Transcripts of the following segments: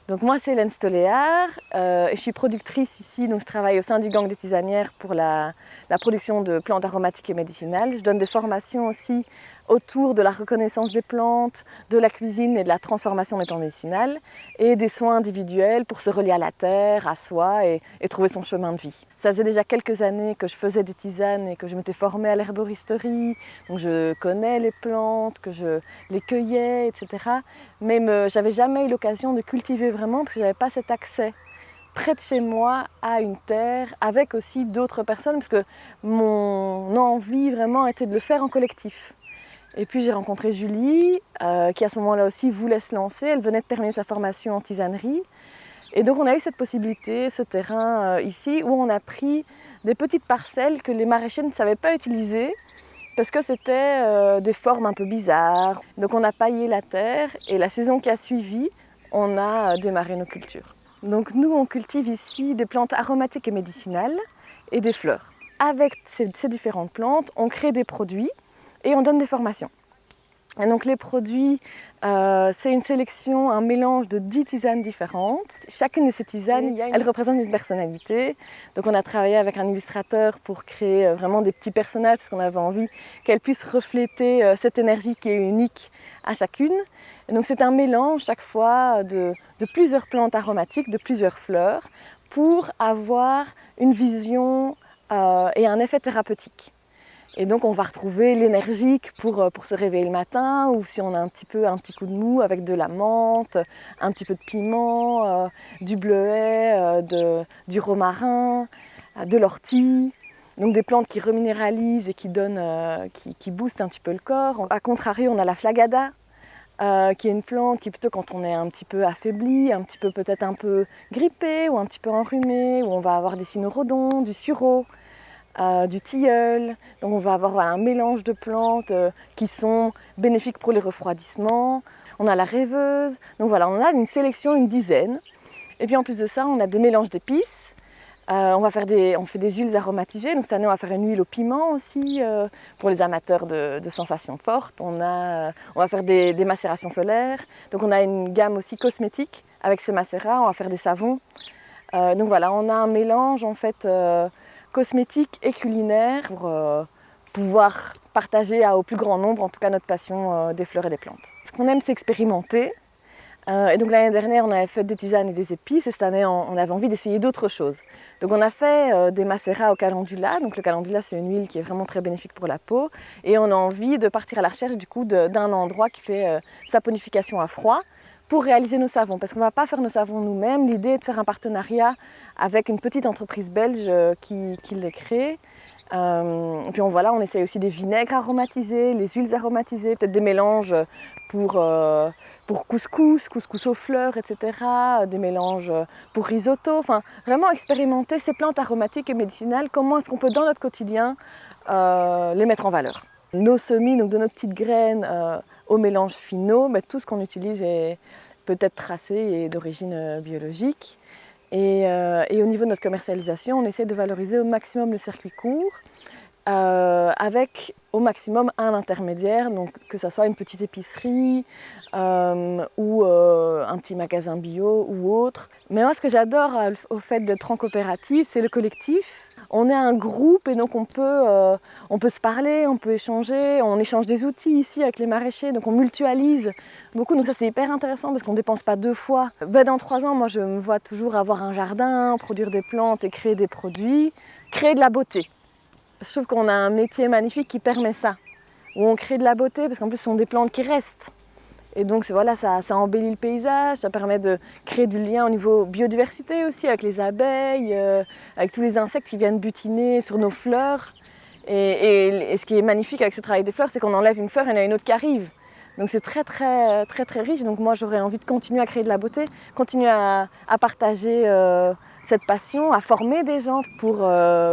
Donc moi c'est Hélène Stoléard, et je suis productrice ici, donc je travaille au sein du gang des tisanières pour la production de plantes aromatiques et médicinales. Je donne des formations aussi autour de la reconnaissance des plantes, de la cuisine et de la transformation des plantes médicinales, et des soins individuels pour se relier à la terre, à soi et trouver son chemin de vie. Ça faisait déjà quelques années que je faisais des tisanes et que je m'étais formée à l'herboristerie, donc je connais les plantes, que je les cueillais, etc. Mais je n'avais jamais eu l'occasion de cultiver vraiment parce que je n'avais pas cet accès près de chez moi à une terre avec aussi d'autres personnes parce que mon envie vraiment était de le faire en collectif. Et puis j'ai rencontré Julie qui à ce moment-là aussi voulait se lancer. Elle venait de terminer sa formation en tisanerie. Et donc on a eu cette possibilité, ce terrain ici où on a pris des petites parcelles que les maraîchers ne savaient pas utiliser parce que c'était des formes un peu bizarres. Donc on a paillé la terre et la saison qui a suivi, on a démarré nos cultures. Donc nous on cultive ici des plantes aromatiques et médicinales et des fleurs. Avec ces différentes plantes, on crée des produits et on donne des formations. Et donc les produits, c'est une sélection, un mélange de 10 tisanes différentes. Chacune de ces tisanes, elle représente une personnalité. Donc on a travaillé avec un illustrateur pour créer vraiment des petits personnages parce qu'on avait envie qu'elles puissent refléter cette énergie qui est unique à chacune. Et donc c'est un mélange chaque fois de plusieurs plantes aromatiques, de plusieurs fleurs pour avoir une vision et un effet thérapeutique. Et donc on va retrouver l'énergique pour se réveiller le matin ou si on a un petit coup de mou avec de la menthe, un petit peu de piment, du bleuet, du romarin, de l'ortie. Donc des plantes qui reminéralisent et qui boostent un petit peu le corps. A contrario, on a la flagada, qui est une plante qui plutôt quand on est un petit peu affaibli, un petit peu peut-être un peu grippé ou un petit peu enrhumé, où on va avoir des cynorrhodons, du sureau. Du tilleul, donc on va avoir un mélange de plantes qui sont bénéfiques pour les refroidissements. On a la rêveuse, donc voilà, on a une sélection, une dizaine. Et puis en plus de ça, on a des mélanges d'épices. On fait des huiles aromatisées, donc cette année on va faire une huile au piment aussi pour les amateurs de sensations fortes. On va faire des macérations solaires, donc on a une gamme aussi cosmétique avec ces macérats, on va faire des savons. Donc voilà, on a un mélange en fait cosmétique et culinaire pour pouvoir partager au plus grand nombre, en tout cas notre passion des fleurs et des plantes. Ce qu'on aime, c'est expérimenter. Et donc l'année dernière, on avait fait des tisanes et des épices, et cette année, on avait envie d'essayer d'autres choses. Donc on a fait des macérats au calendula. Donc le calendula, c'est une huile qui est vraiment très bénéfique pour la peau. Et on a envie de partir à la recherche du coup d'un endroit qui fait saponification à froid pour réaliser nos savons. Parce qu'on ne va pas faire nos savons nous-mêmes. L'idée est de faire un partenariat avec une petite entreprise belge qui les crée. Et puis on essaye aussi des vinaigres aromatisés, les huiles aromatisées, peut-être des mélanges pour couscous aux fleurs, etc. Des mélanges pour risotto. Enfin, vraiment expérimenter ces plantes aromatiques et médicinales. Comment est-ce qu'on peut dans notre quotidien les mettre en valeur. Nos semis, donc de nos petites graines aux mélanges finaux, tout ce qu'on utilise est peut-être tracé et d'origine biologique. Et au niveau de notre commercialisation, on essaie de valoriser au maximum le circuit court avec au maximum un intermédiaire, donc que ce soit une petite épicerie ou un petit magasin bio ou autre. Mais moi, ce que j'adore au fait d'être en coopérative, c'est le collectif. On est un groupe et donc on peut se parler, on peut échanger, on échange des outils ici avec les maraîchers, donc on mutualise beaucoup. Donc ça c'est hyper intéressant parce qu'on ne dépense pas deux fois. Dans 3 ans, moi je me vois toujours avoir un jardin, produire des plantes et créer des produits, créer de la beauté. Je trouve qu'on a un métier magnifique qui permet ça, où on crée de la beauté parce qu'en plus ce sont des plantes qui restent. Et donc voilà, ça embellit le paysage, ça permet de créer du lien au niveau biodiversité aussi, avec les abeilles, avec tous les insectes qui viennent butiner sur nos fleurs. Et ce qui est magnifique avec ce travail des fleurs, c'est qu'on enlève une fleur et il y en a une autre qui arrive. Donc c'est très riche. Donc moi j'aurais envie de continuer à créer de la beauté, continuer à partager cette passion, à former des gens pour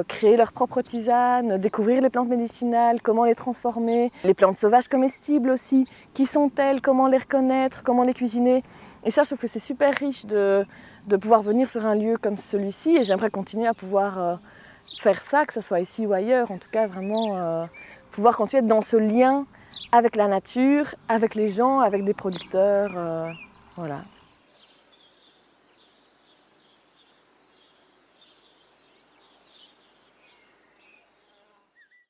créer leurs propres tisanes, découvrir les plantes médicinales, comment les transformer, les plantes sauvages comestibles aussi, qui sont-elles, comment les reconnaître, comment les cuisiner. Et ça, je trouve que c'est super riche de pouvoir venir sur un lieu comme celui-ci et j'aimerais continuer à pouvoir faire ça, que ce soit ici ou ailleurs, en tout cas vraiment pouvoir continuer à être dans ce lien avec la nature, avec les gens, avec des producteurs, voilà.